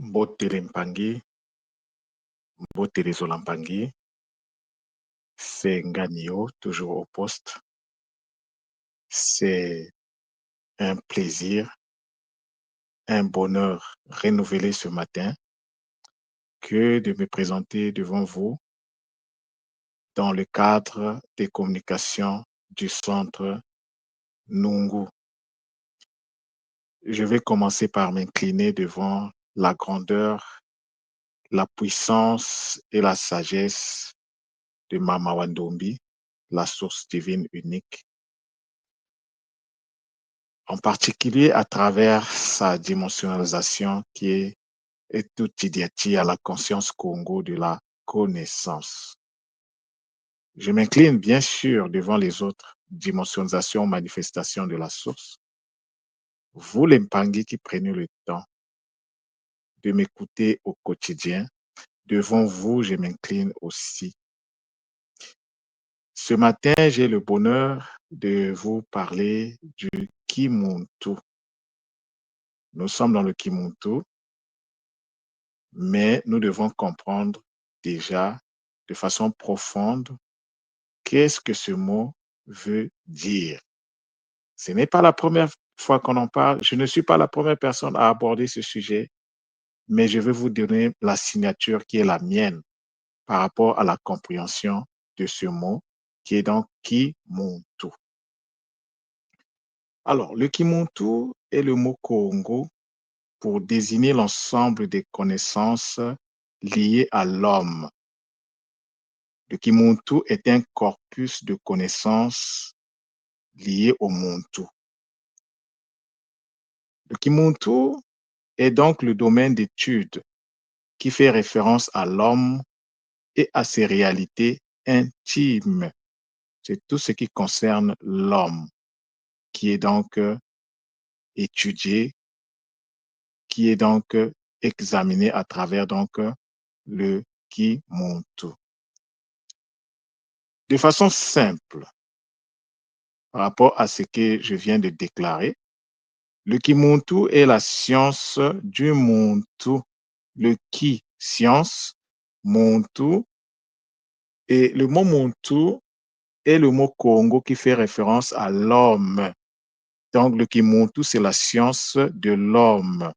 Mbotele Mpangi, Mbotele Zolampangi, c'est Nganio, toujours au poste. C'est un plaisir, un bonheur renouvelé ce matin que de me présenter devant vous dans le cadre des communications du centre Nungu. Je vais commencer par m'incliner devant la grandeur, la puissance et la sagesse de Mama Wandombi, la source divine unique, en particulier à travers sa dimensionnalisation qui est tout idiotie à la conscience Congo de la connaissance. Je m'incline bien sûr devant les autres dimensionisations, manifestations de la source. Vous, les Mpangi qui prenez le temps de m'écouter au quotidien, devant vous, je m'incline aussi. Ce matin, j'ai le bonheur de vous parler du Kimuntu. Nous sommes dans le Kimuntu, mais nous devons comprendre déjà de façon profonde qu'est-ce que ce mot veut dire. Ce n'est pas la première fois qu'on en parle. Je ne suis pas la première personne à aborder ce sujet, mais je vais vous donner la signature qui est la mienne par rapport à la compréhension de ce mot qui est donc Kimuntu. Alors, le Kimuntu est le mot Congo pour désigner l'ensemble des connaissances liées à l'homme. Le Kimuntu est un corpus de connaissances liées au Muntu. Le Kimuntu est donc le domaine d'étude qui fait référence à l'homme et à ses réalités intimes. C'est tout ce qui concerne l'homme qui est donc étudié, qui est donc examiné à travers donc le Kimuntu. De façon simple, par rapport à ce que je viens de déclarer, le Kimuntu est la science du Muntu. Le Ki, science, Muntu, et le mot Muntu est le mot Congo qui fait référence à l'homme. Donc le Kimuntu, c'est la science de l'homme.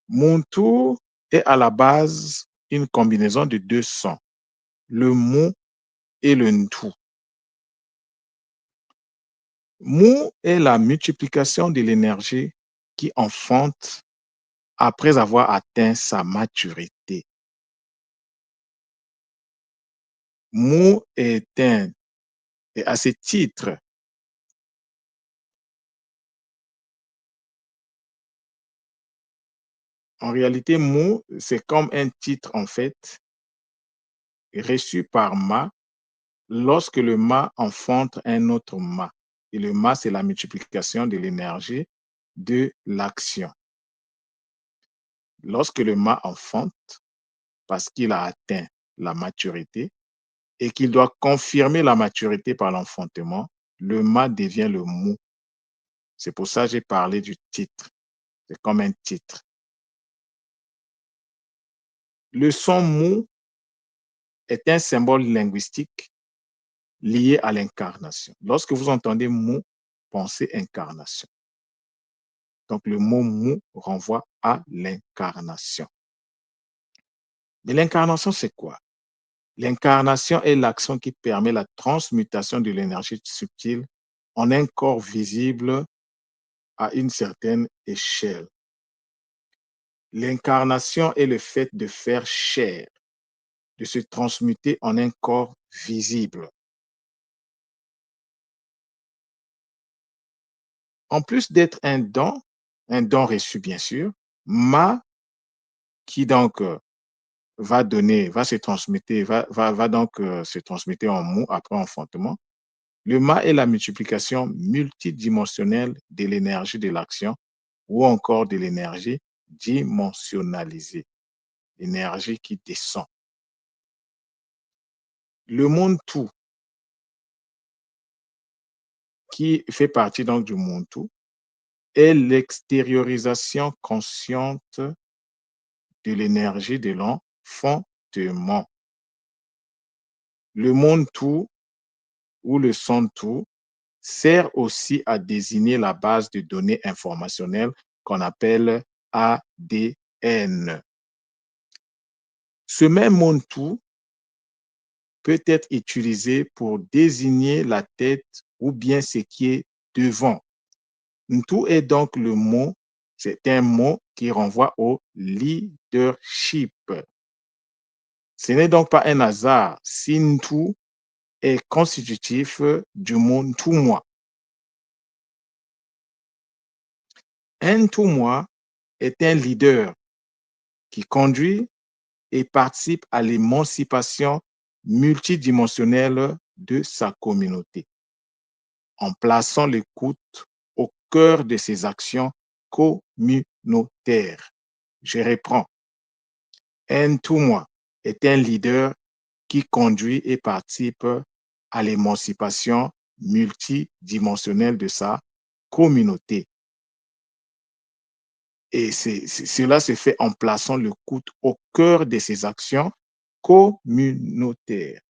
Muntu est à la base une combinaison de deux sons, le Mu et le Ntu. Mu est la multiplication de l'énergie qui enfante après avoir atteint sa maturité. Mu est et à ce titre, en réalité, Mu, c'est comme un titre en fait, reçu par Ma lorsque le Ma enfante un autre Ma. Et le Ma, c'est la multiplication de l'énergie de l'action. Lorsque le Ma enfante, parce qu'il a atteint la maturité et qu'il doit confirmer la maturité par l'enfantement, le Ma devient le Mu. C'est pour ça que j'ai parlé du titre. C'est comme un titre. Le son Mu est un symbole linguistique lié à l'incarnation. Lorsque vous entendez Mu, pensez incarnation. Donc le mot Mu renvoie à l'incarnation. Mais l'incarnation, c'est quoi? L'incarnation est l'action qui permet la transmutation de l'énergie subtile en un corps visible à une certaine échelle. L'incarnation est le fait de faire chair, de se transmuter en un corps visible. En plus d'être un don reçu bien sûr, Ma qui donc va se transmettre, va donc se transmettre en Mu après enfantement. Le Ma est la multiplication multidimensionnelle de l'énergie de l'action ou encore de l'énergie dimensionnalisée, l'énergie qui descend. Le monde tout, qui fait partie donc du monde tout, est l'extériorisation consciente de l'énergie de l'enfantement. Le Muntu ou le Sontu sert aussi à désigner la base de données informationnelles qu'on appelle ADN. Ce même Muntu peut être utilisé pour désigner la tête ou bien ce qui est devant. Ntu est donc le mot, c'est un mot qui renvoie au leadership. Ce n'est donc pas un hasard si Ntu est constitutif du mot Ntumwa. Un Ntumwa est un leader qui conduit et participe à l'émancipation multidimensionnelle de sa communauté, en plaçant l'écoute au cœur de ses actions communautaires. Je reprends. Un Ntumwa est un leader qui conduit et participe à l'émancipation multidimensionnelle de sa communauté. Et cela se fait en plaçant le coude au cœur de ses actions communautaires.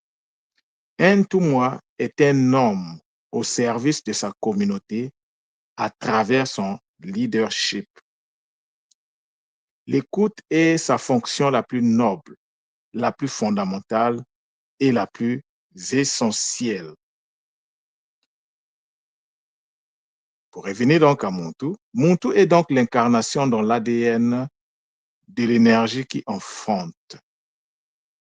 Un Ntumwa est un homme au service de sa communauté à travers son leadership. L'écoute est sa fonction la plus noble, la plus fondamentale et la plus essentielle. Pour revenir donc à Muntu, Muntu est donc l'incarnation dans l'ADN de l'énergie qui enfante.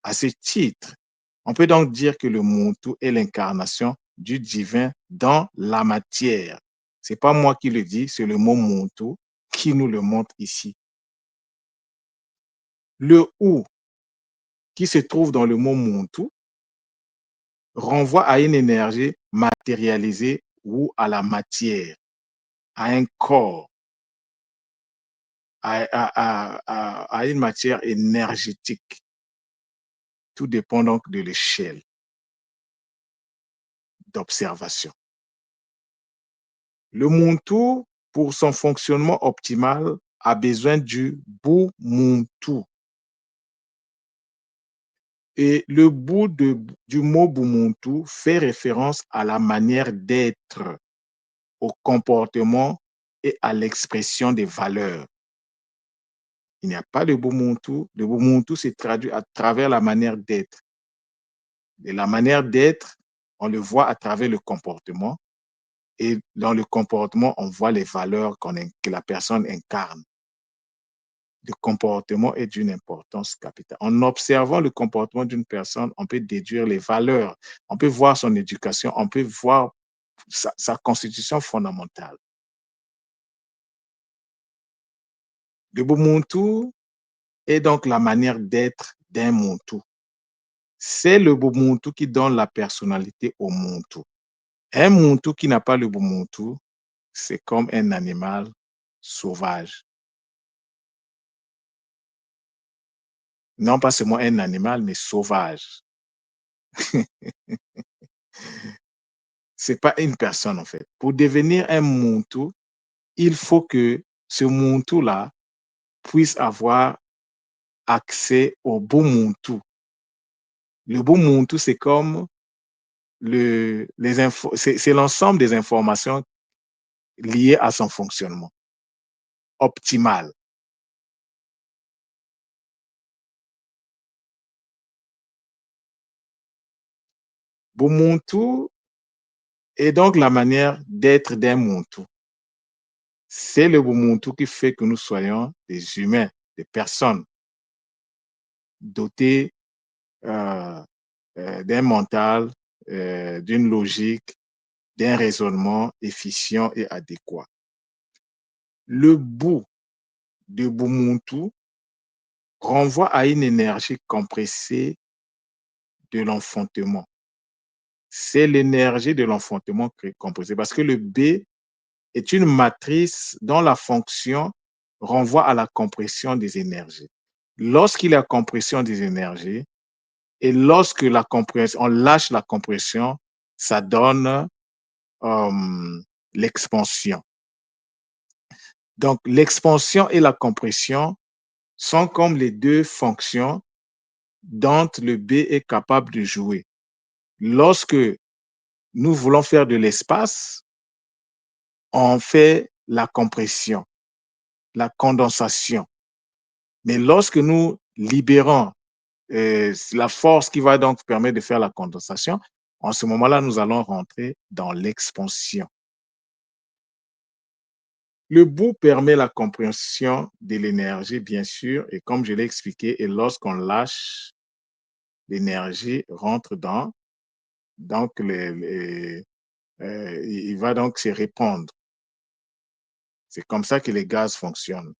À ce titre, on peut donc dire que le Muntu est l'incarnation du divin dans la matière. Ce n'est pas moi qui le dis, c'est le mot Muntu qui nous le montre ici. Le ou qui se trouve dans le mot Muntu renvoie à une énergie matérialisée ou à la matière, à un corps, à une matière énergétique. Tout dépend donc de l'échelle d'observation. Le Muntu, pour son fonctionnement optimal, a besoin du Bumuntu. Et le bout du mot Bumuntu fait référence à la manière d'être, au comportement et à l'expression des valeurs. Il n'y a pas de Bumuntu. Le Bumuntu se traduit à travers la manière d'être. Et la manière d'être, on le voit à travers le comportement. Et dans le comportement, on voit les valeurs que la personne incarne. Le comportement est d'une importance capitale. En observant le comportement d'une personne, on peut déduire les valeurs, on peut voir son éducation, on peut voir sa constitution fondamentale. Le Bumuntu est donc la manière d'être d'un Muntu. C'est le Bumuntu qui donne la personnalité au Muntu. Un Muntu qui n'a pas le Bumuntu, c'est comme un animal sauvage. Non pas seulement un animal, mais sauvage. C'est pas une personne, en fait. Pour devenir un Muntu, il faut que ce Muntu-là puisse avoir accès au Bumuntu. Le Bumuntu, c'est comme c'est l'ensemble des informations liées à son fonctionnement optimal. Bumuntu est donc la manière d'être d'un Muntu. C'est le Bumuntu qui fait que nous soyons des humains, des personnes dotées d'un mental, d'une logique, d'un raisonnement efficient et adéquat. Le bout de Bumuntu renvoie à une énergie compressée de l'enfantement. C'est l'énergie de l'enfantement compressée parce que le B est une matrice dont la fonction renvoie à la compression des énergies. Lorsqu'il y a compression des énergies et lorsque on lâche la compression, ça donne l'expansion. Donc, l'expansion et la compression sont comme les deux fonctions dont le B est capable de jouer. Lorsque nous voulons faire de l'espace, on fait la compression, la condensation. Mais lorsque nous libérons la force qui va donc permettre de faire la condensation, en ce moment-là, nous allons rentrer dans l'expansion. Le bout permet la compression de l'énergie, bien sûr, et comme je l'ai expliqué, et lorsqu'on lâche, l'énergie rentre dans, donc il va donc se répandre. C'est comme ça que les gaz fonctionnent.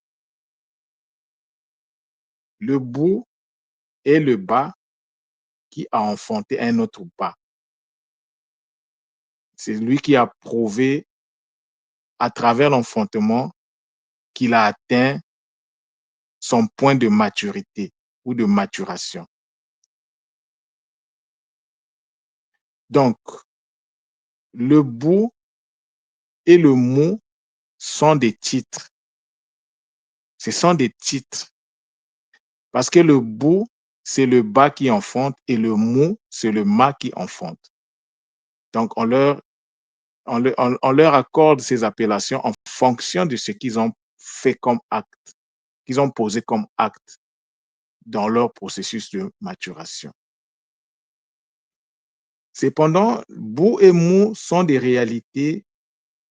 Le bout est le bas qui a enfanté un autre bas. C'est lui qui a prouvé à travers l'enfantement qu'il a atteint son point de maturité ou de maturation. Donc, le bout et le mot sont des titres. Ce sont des titres parce que le bout, c'est le bas qui enfante et le mot, c'est le mât qui enfante. Donc, on leur accorde ces appellations en fonction de ce qu'ils ont fait comme acte, qu'ils ont posé comme acte dans leur processus de maturation. Cependant, bout et mou sont des réalités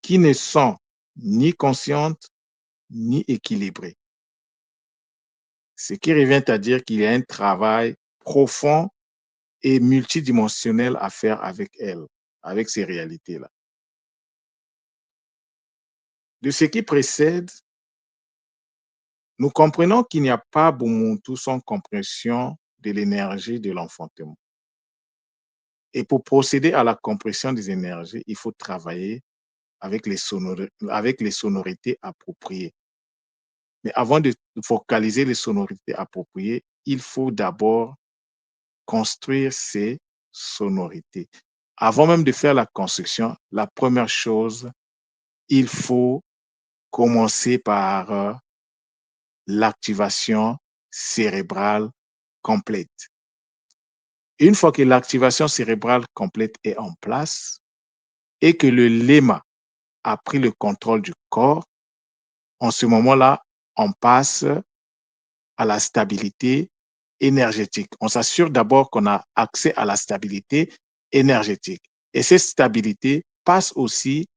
qui ne sont ni conscientes ni équilibrées. Ce qui revient à dire qu'il y a un travail profond et multidimensionnel à faire avec elles, avec ces réalités-là. De ce qui précède, nous comprenons qu'il n'y a pas Ubuntu sans compréhension de l'énergie de l'enfantement. Et pour procéder à la compression des énergies, il faut travailler avec avec les sonorités appropriées. Mais avant de focaliser les sonorités appropriées, il faut d'abord construire ces sonorités. Avant même de faire la construction, la première chose, il faut commencer par l'activation cérébrale complète. Une fois que l'activation cérébrale complète est en place et que le léma a pris le contrôle du corps, en ce moment-là, on passe à la stabilité énergétique. On s'assure d'abord qu'on a accès à la stabilité énergétique. Et cette stabilité passe aussi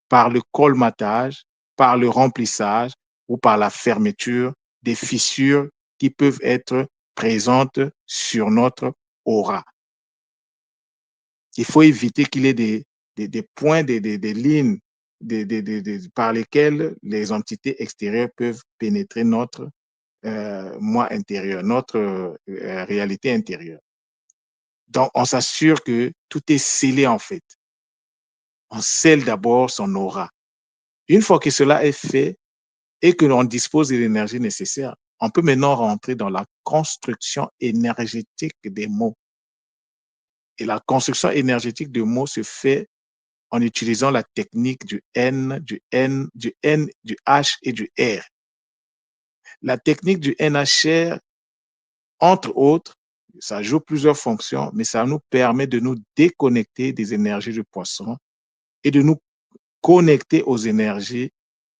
par le colmatage, par le remplissage ou par la fermeture des fissures qui peuvent être présentes sur notre aura. Il faut éviter qu'il y ait des points, des lignes par lesquelles les entités extérieures peuvent pénétrer notre moi intérieur, notre réalité intérieure. Donc, on s'assure que tout est scellé en fait. On scelle d'abord son aura. Une fois que cela est fait et que l'on dispose de l'énergie nécessaire, on peut maintenant rentrer dans la construction énergétique des mots. Et la construction énergétique des mots se fait en utilisant la technique du N, du H et du R. La technique du NHR, entre autres, ça joue plusieurs fonctions, mais ça nous permet de nous déconnecter des énergies du poisson et de nous connecter aux énergies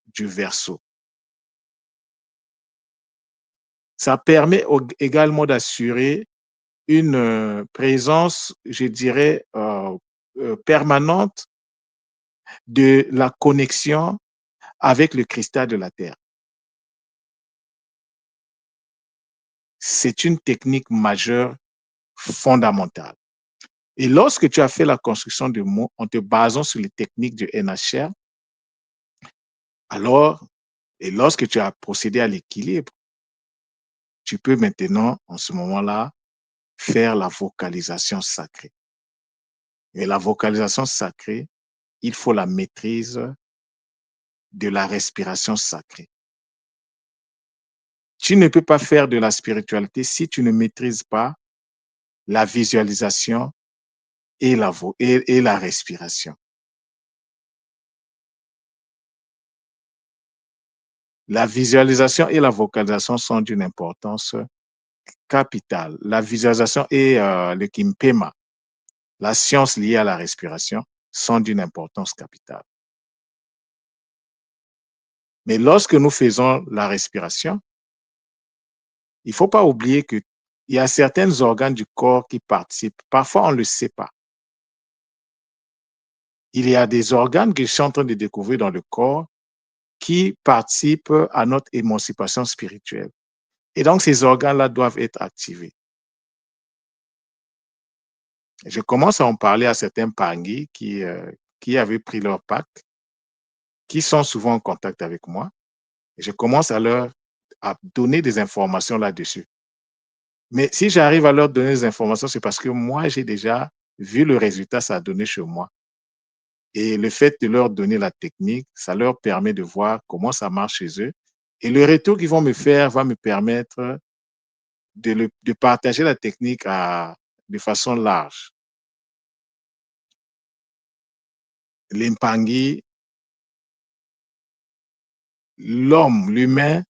du Verseau. Ça permet également d'assurer une présence, je dirais, permanente de la connexion avec le cristal de la Terre. C'est une technique majeure fondamentale. Et lorsque tu as fait la construction de mots en te basant sur les techniques du NHR, alors, et lorsque tu as procédé à l'équilibre, tu peux maintenant, en ce moment-là, faire la vocalisation sacrée. Et la vocalisation sacrée, il faut la maîtrise de la respiration sacrée. Tu ne peux pas faire de la spiritualité si tu ne maîtrises pas la visualisation et la respiration. La visualisation et la vocalisation sont d'une importance capitale. La visualisation et le Kimpema, la science liée à la respiration, sont d'une importance capitale. Mais lorsque nous faisons la respiration, il ne faut pas oublier qu'il y a certains organes du corps qui participent. Parfois, on ne le sait pas. Il y a des organes que je suis en train de découvrir dans le corps qui participent à notre émancipation spirituelle. Et donc, ces organes-là doivent être activés. Je commence à en parler à certains Pangui qui avaient pris leur pacte, qui sont souvent en contact avec moi. Et je commence à donner des informations là-dessus. Mais si j'arrive à leur donner des informations, c'est parce que moi, j'ai déjà vu le résultat que ça a donné chez moi. Et le fait de leur donner la technique, ça leur permet de voir comment ça marche chez eux. Et le retour qu'ils vont me faire va me permettre de partager la technique de façon large. L'impangui, l'homme, l'humain,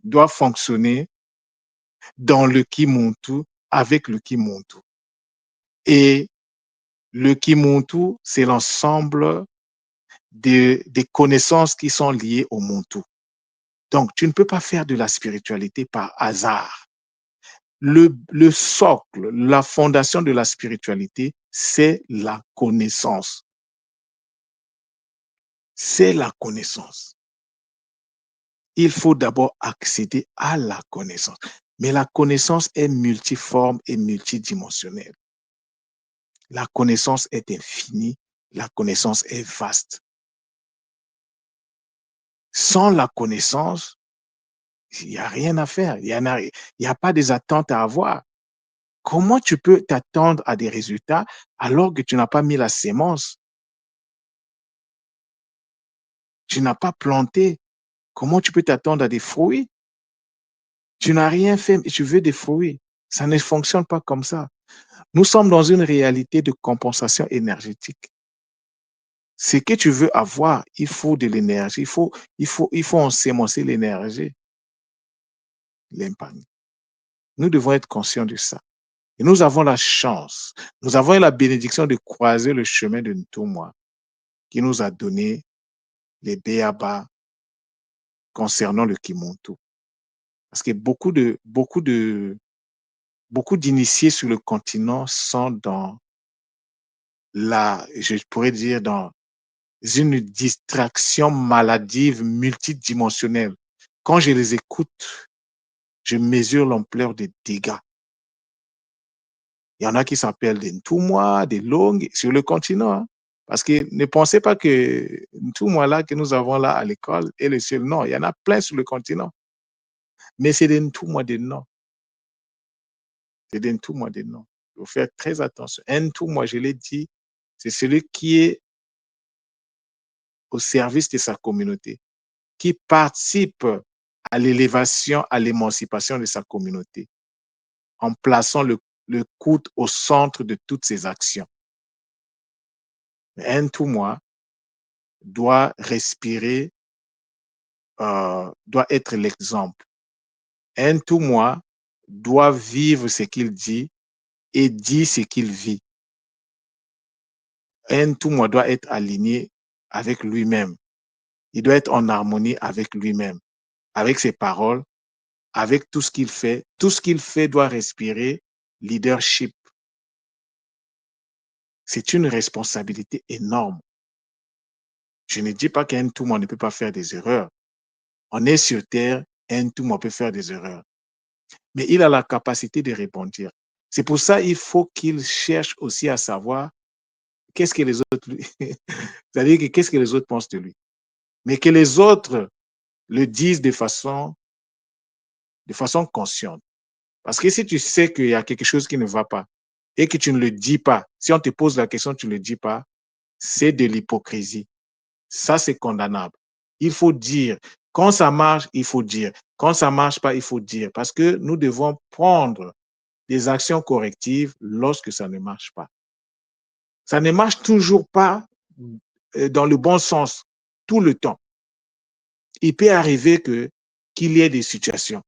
doit fonctionner dans le Kimuntu, avec le Kimuntu. Et le Kimuntu, c'est l'ensemble des connaissances qui sont liées au Muntu. Donc, tu ne peux pas faire de la spiritualité par hasard. Le socle, la fondation de la spiritualité, c'est la connaissance. C'est la connaissance. Il faut d'abord accéder à la connaissance. Mais la connaissance est multiforme et multidimensionnelle. La connaissance est infinie, la connaissance est vaste. Sans la connaissance, il n'y a rien à faire, il n'y a pas des attentes à avoir. Comment tu peux t'attendre à des résultats alors que tu n'as pas mis la sémence? Tu n'as pas planté. Comment tu peux t'attendre à des fruits? Tu n'as rien fait, mais tu veux des fruits. Ça ne fonctionne pas comme ça. Nous sommes dans une réalité de compensation énergétique. Ce que tu veux avoir, il faut de l'énergie. Il faut ensémencer l'énergie, l'impact. Nous devons être conscients de ça. Et nous avons la chance, nous avons eu la bénédiction de croiser le chemin de Ntoumwa qui nous a donné les béabas concernant le Kimuntu. Parce que beaucoup d'initiés sur le continent sont je pourrais dire, dans une distraction maladive multidimensionnelle. Quand je les écoute, je mesure l'ampleur des dégâts. Il y en a qui s'appellent des Ntoumwa, des Longues, sur le continent. Hein. Parce que ne pensez pas que Ntoumwa là que nous avons là à l'école est le seul. Non, il y en a plein sur le continent. Mais c'est des Ntoumwa des noms. C'est des Ntoumwa des noms. Il faut faire très attention. Un Ntoumwa, je l'ai dit, c'est celui qui est au service de sa communauté, qui participe à l'élévation, à l'émancipation de sa communauté, en plaçant le coude au centre de toutes ses actions. Un Ntoumwa doit respirer, doit être l'exemple. Un Ntoumwa doit vivre ce qu'il dit et dire ce qu'il vit. Un Ntoumwa doit être aligné avec lui-même. Il doit être en harmonie avec lui-même, avec ses paroles, avec tout ce qu'il fait. Tout ce qu'il fait doit respirer leadership. C'est une responsabilité énorme. Je ne dis pas qu'un Ntoumwa ne peut pas faire des erreurs. On est sur Terre, un Ntoumwa peut faire des erreurs. Mais il a la capacité de rebondir. C'est pour ça qu'il faut qu'il cherche aussi à savoir qu'est-ce que les autres lui... c'est-à-dire que qu'est-ce que les autres pensent de lui. Mais que les autres le disent de façon consciente. Parce que si tu sais qu'il y a quelque chose qui ne va pas et que tu ne le dis pas, si on te pose la question, tu ne le dis pas, c'est de l'hypocrisie. Ça, c'est condamnable. Il faut dire. Quand ça marche, il faut dire. Quand ça ne marche pas, il faut dire. Parce que nous devons prendre des actions correctives lorsque ça ne marche pas. Ça ne marche toujours pas dans le bon sens tout le temps. il peut arriver qu'il y ait des situations,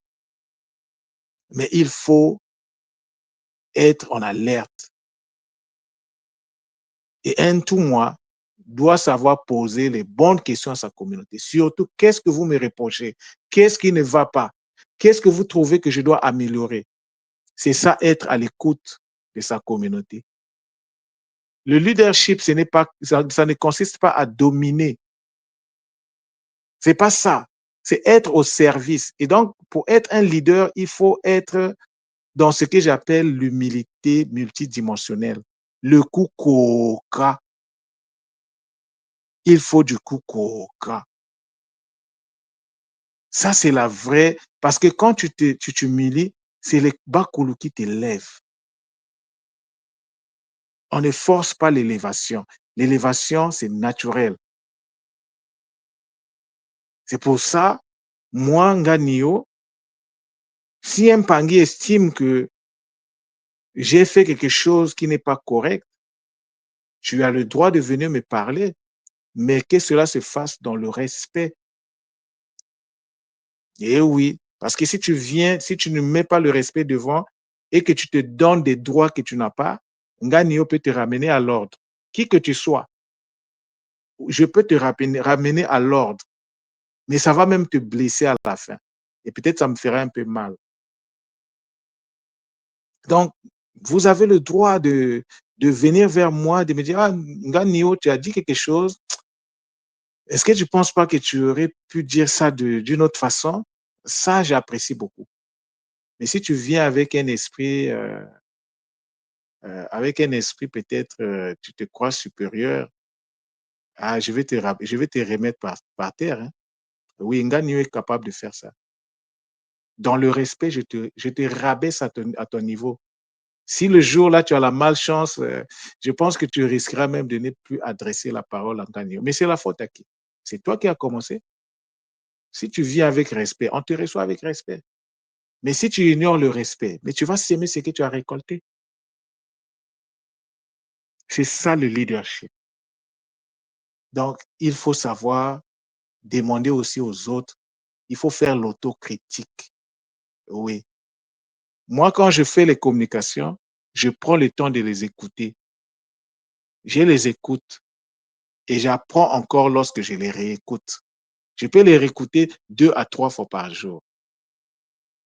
mais il faut être en alerte. Et un tout moi doit savoir poser les bonnes questions à sa communauté. Surtout, qu'est-ce que vous me reprochez? Qu'est-ce qui ne va pas? Qu'est-ce que vous trouvez que je dois améliorer? C'est ça, être à l'écoute de sa communauté. Le leadership, ce n'est pas, ça ne consiste pas à dominer. C'est pas ça. C'est être au service. Et donc, pour être un leader, il faut être dans ce que j'appelle l'humilité multidimensionnelle. Le kukoka. Il faut du kukoka. Ça, c'est la vraie. Parce que quand tu t'humilies, c'est les bakulu qui t'élèvent. On ne force pas l'élévation. L'élévation, c'est naturel. C'est pour ça, moi, Nganio, si un Pangui estime que j'ai fait quelque chose qui n'est pas correct, tu as le droit de venir me parler, mais que cela se fasse dans le respect. Et oui, parce que si tu viens, si tu ne mets pas le respect devant et que tu te donnes des droits que tu n'as pas, Nganio peut te ramener à l'ordre. Qui que tu sois, je peux te ramener à l'ordre, mais ça va même te blesser à la fin. Et peut-être ça me ferait un peu mal. Donc, vous avez le droit de venir vers moi, de me dire, ah, Nganio, tu as dit quelque chose. Est-ce que tu ne penses pas que tu aurais pu dire ça d'une autre façon? Ça, j'apprécie beaucoup. Mais si tu viens avec un esprit peut-être, tu te crois supérieur, ah, je vais te remettre par terre. Hein. Oui, Ngannou est capable de faire ça. Dans le respect, je te rabaisse à ton niveau. Si le jour-là, tu as la malchance, je pense que tu risqueras même de ne plus adresser la parole à Ngannou. Mais c'est la faute à qui? C'est toi qui as commencé. Si tu vis avec respect, on te reçoit avec respect. Mais si tu ignores le respect, mais tu vas s'aimer ce que tu as récolté. C'est ça le leadership. Donc, il faut savoir demander aussi aux autres. Il faut faire l'autocritique. Oui. Moi, quand je fais les communications, je prends le temps de les écouter. Je les écoute et j'apprends encore lorsque je les réécoute. Je peux les réécouter 2 à 3 fois par jour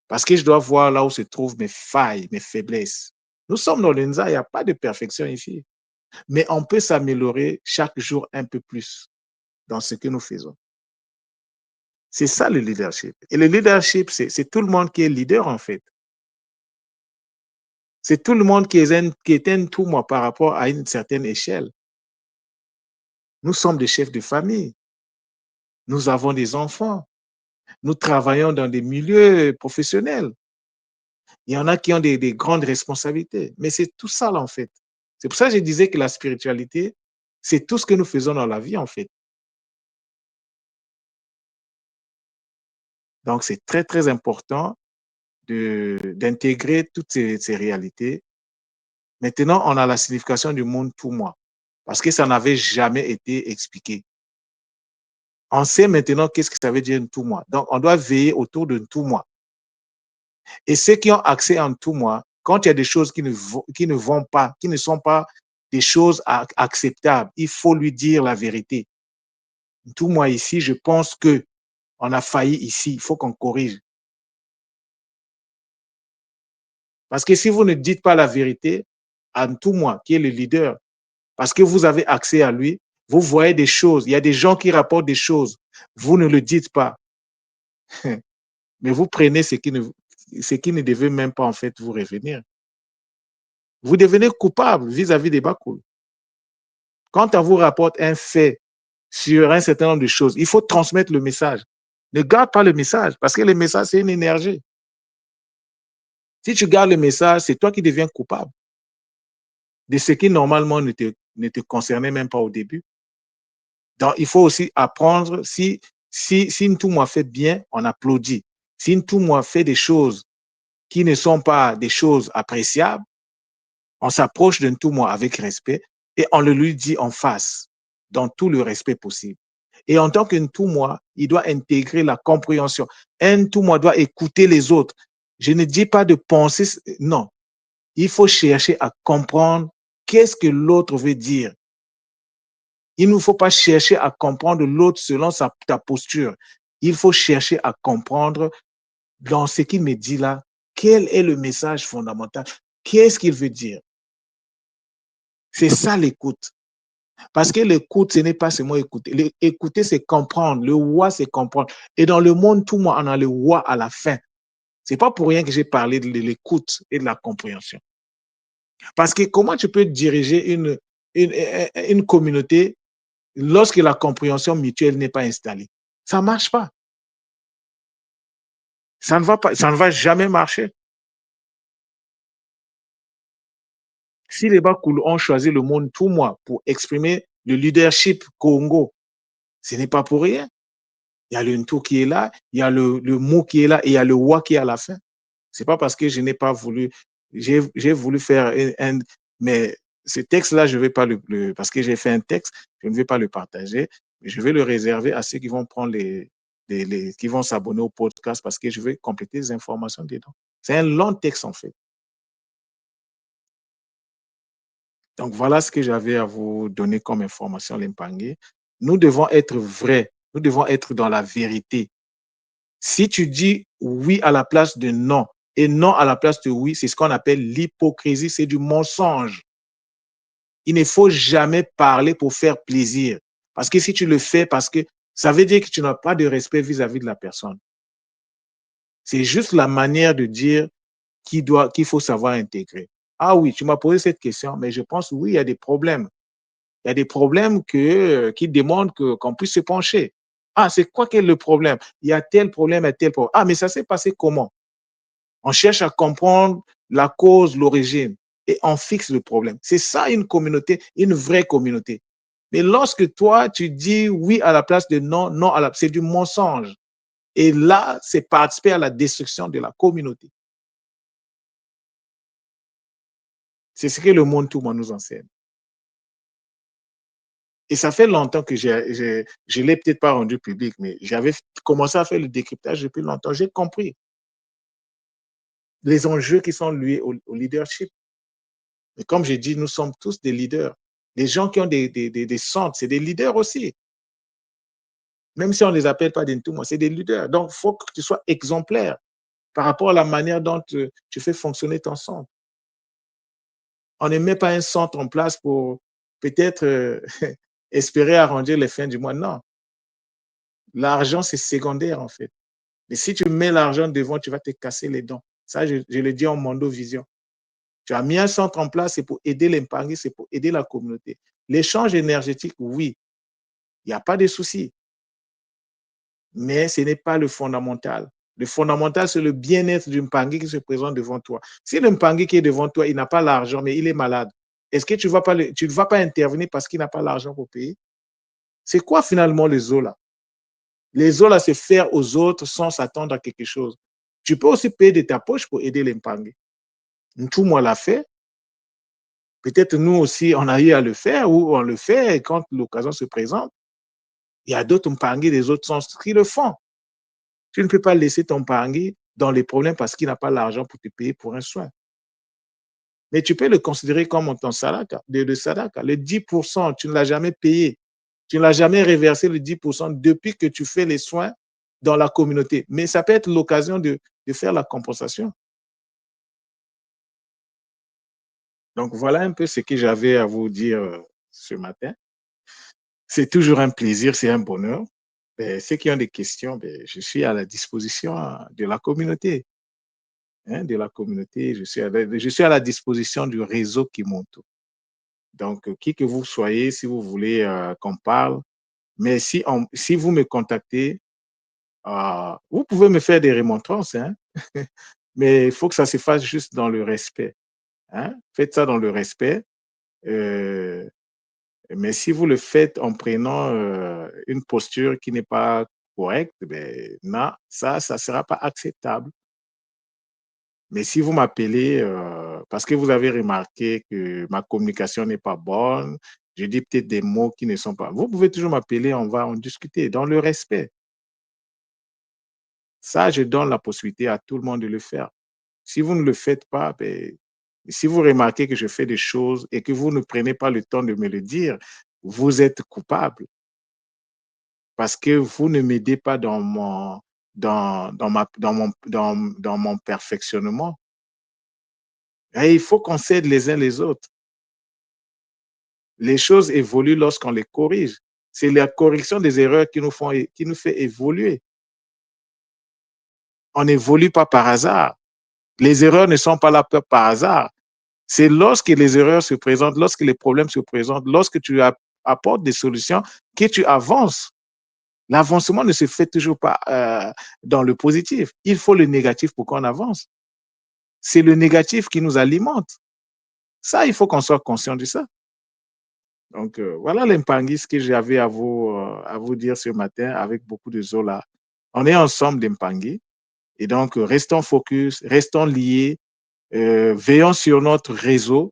parce que je dois voir là où se trouvent mes failles, mes faiblesses. Nous sommes dans l'ENSA, il n'y a pas de perfection ici. Mais on peut s'améliorer chaque jour un peu plus dans ce que nous faisons. C'est ça le leadership. Et le leadership, c'est tout le monde qui est leader en fait. C'est tout le monde qui est un tout moi par rapport à une certaine échelle. Nous sommes des chefs de famille. Nous avons des enfants. Nous travaillons dans des milieux professionnels. Il y en a qui ont des grandes responsabilités. Mais c'est tout ça là en fait. C'est pour ça que je disais que la spiritualité, c'est tout ce que nous faisons dans la vie en fait. Donc c'est très très important d'intégrer toutes ces réalités. Maintenant, on a la signification du monde tout moi, parce que ça n'avait jamais été expliqué. On sait maintenant qu'est-ce que ça veut dire un tout moi. Donc, on doit veiller autour d'un tout moi. Et ceux qui ont accès à un tout moi, quand il y a des choses qui ne vont pas, qui ne sont pas des choses acceptables, il faut lui dire la vérité. Tout moi ici, je pense que on a failli ici, il faut qu'on corrige. Parce que si vous ne dites pas la vérité à tout moi, qui est le leader, parce que vous avez accès à lui, vous voyez des choses, il y a des gens qui rapportent des choses, vous ne le dites pas, mais vous prenez ce qui ne devait même pas en fait vous revenir. Vous devenez coupable vis-à-vis des Bakoul. Quand on vous rapporte un fait sur un certain nombre de choses, il faut transmettre le message. Ne garde pas le message, parce que le message, c'est une énergie. Si tu gardes le message, c'est toi qui deviens coupable de ce qui normalement ne te concernait même pas au début. Donc, il faut aussi apprendre, si Ntoumou fait bien, on applaudit. Si Ntoumou fait des choses qui ne sont pas des choses appréciables, on s'approche de Ntoumou avec respect et on le lui dit en face, dans tout le respect possible. Et en tant qu'un tout-moi, il doit intégrer la compréhension. Un tout-moi doit écouter les autres. Je ne dis pas de penser, non. Il faut chercher à comprendre qu'est-ce que l'autre veut dire. Il ne faut pas chercher à comprendre l'autre selon ta posture. Il faut chercher à comprendre dans ce qu'il me dit là, quel est le message fondamental? Qu'est-ce qu'il veut dire? C'est ça l'écoute. Parce que l'écoute, ce n'est pas seulement écouter. Écouter, c'est comprendre. Le wa, c'est comprendre. Et dans le monde, tout le monde, on a le wa à la fin. C'est pas pour rien que j'ai parlé de l'écoute et de la compréhension. Parce que comment tu peux diriger une communauté lorsque la compréhension mutuelle n'est pas installée? Ça ne marche pas. Ça ne va pas, ça ne va jamais marcher. Si les Bakoulou ont choisi le monde tout moi pour exprimer le leadership Congo, ce n'est pas pour rien. Il y a le Ntou qui est là, il y a le mot qui est là et il y a le wa qui est à la fin. C'est pas parce que je n'ai pas voulu, j'ai voulu faire mais ce texte-là, je vais pas parce que j'ai fait un texte, je ne vais pas le partager, mais je vais le réserver à ceux qui vont prendre qui vont s'abonner au podcast parce que je vais compléter les informations dedans. C'est un long texte en fait. Donc voilà ce que j'avais à vous donner comme information, Lempangé. Nous devons être vrais, nous devons être dans la vérité. Si tu dis oui à la place de non et non à la place de oui, c'est ce qu'on appelle l'hypocrisie, c'est du mensonge. Il ne faut jamais parler pour faire plaisir. Parce que si tu le fais, parce que ça veut dire que tu n'as pas de respect vis-à-vis de la personne. C'est juste la manière de dire qu'il faut savoir intégrer. Ah oui, tu m'as posé cette question, mais je pense oui, il y a des problèmes. Il y a des problèmes qui demandent qu'on puisse se pencher. Ah, c'est quoi quel est le problème? Il y a tel problème et tel problème. Ah, mais ça s'est passé comment? On cherche à comprendre la cause, l'origine, et on fixe le problème. C'est ça une communauté, une vraie communauté. Mais lorsque toi, tu dis oui à la place de non, non à la c'est du mensonge. Et là, c'est participer à la destruction de la communauté. C'est ce que le monde tout monde nous enseigne. Et ça fait longtemps que je ne l'ai peut-être pas rendu public, mais j'avais commencé à faire le décryptage depuis longtemps. J'ai compris les enjeux qui sont liés au leadership. Et comme j'ai dit, nous sommes tous des leaders. Les gens qui ont des centres, c'est des leaders aussi. Même si on ne les appelle pas des tout, c'est des leaders. Donc, il faut que tu sois exemplaire par rapport à la manière dont tu fais fonctionner ton centre. On ne met pas un centre en place pour peut-être espérer arrondir les fins du mois. Non. L'argent, c'est secondaire, en fait. Mais si tu mets l'argent devant, tu vas te casser les dents. Ça, je le dis en Mondo Vision. Tu as mis un centre en place, c'est pour aider l'épargne, c'est pour aider la communauté. L'échange énergétique, oui, il n'y a pas de souci. Mais ce n'est pas le fondamental. Le fondamental, c'est le bien-être du Mpangui qui se présente devant toi. Si le Mpangui qui est devant toi, il n'a pas l'argent, mais il est malade, est-ce que tu ne vas pas intervenir parce qu'il n'a pas l'argent pour payer? C'est quoi finalement les Zola? Les Zola, c'est faire aux autres sans s'attendre à quelque chose. Tu peux aussi payer de ta poche pour aider les Mpangui. Tout moi l'a fait. Peut-être nous aussi, on a eu à le faire ou on le fait quand l'occasion se présente. Il y a d'autres Mpangui des autres sens qui le font. Tu ne peux pas laisser ton Mpangui dans les problèmes parce qu'il n'a pas l'argent pour te payer pour un soin. Mais tu peux le considérer comme ton sadaka, de sadaka. Le 10%, tu ne l'as jamais payé. Tu ne l'as jamais reversé le 10% depuis que tu fais les soins dans la communauté. Mais ça peut être l'occasion de faire la compensation. Donc, voilà un peu ce que j'avais à vous dire ce matin. C'est toujours un plaisir, c'est un bonheur. Ben, ceux qui ont des questions, ben, je suis à la disposition de la communauté. Hein, de la communauté, je suis à la disposition du réseau Kimoto. Donc, qui que vous soyez, si vous voulez qu'on parle, mais si vous me contactez, vous pouvez me faire des remontrances, hein, mais il faut que ça se fasse juste dans le respect. Hein. Faites ça dans le respect. Euh, mais si vous le faites en prenant une posture qui n'est pas correcte, ben, non, ça ne sera pas acceptable. Mais si vous m'appelez parce que vous avez remarqué que ma communication n'est pas bonne, Je dis peut-être des mots qui ne sont pas. Vous pouvez toujours m'appeler, on va en discuter dans le respect. Ça, je donne la possibilité à tout le monde de le faire. Si vous ne le faites pas, ben, si vous remarquez que je fais des choses et que vous ne prenez pas le temps de me le dire, vous êtes coupable parce que vous ne m'aidez pas dans mon perfectionnement. Et il faut qu'on s'aide les uns les autres. Les choses évoluent lorsqu'on les corrige. C'est la correction des erreurs qui nous fait évoluer. On n'évolue pas par hasard. Les erreurs ne sont pas là par hasard. C'est lorsque les erreurs se présentent, lorsque les problèmes se présentent, lorsque tu apportes des solutions, que tu avances. L'avancement ne se fait toujours pas dans le positif. Il faut le négatif pour qu'on avance. C'est le négatif qui nous alimente. Ça, il faut qu'on soit conscient de ça. Donc, voilà l'Impangui, ce que j'avais à vous dire ce matin avec beaucoup de Zola. On est ensemble d'Impangui. Et donc, restons focus, restons liés, veillons sur notre réseau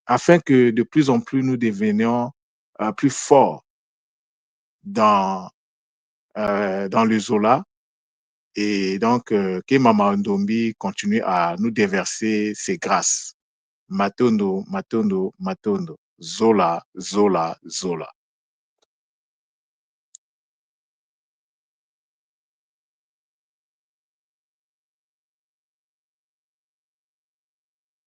afin que de plus en plus nous devenions plus forts dans, dans le Zola. Et donc, que Mama Ndombi continue à nous déverser ses grâces. Matondo, Matondo, Matondo. Zola, Zola, Zola.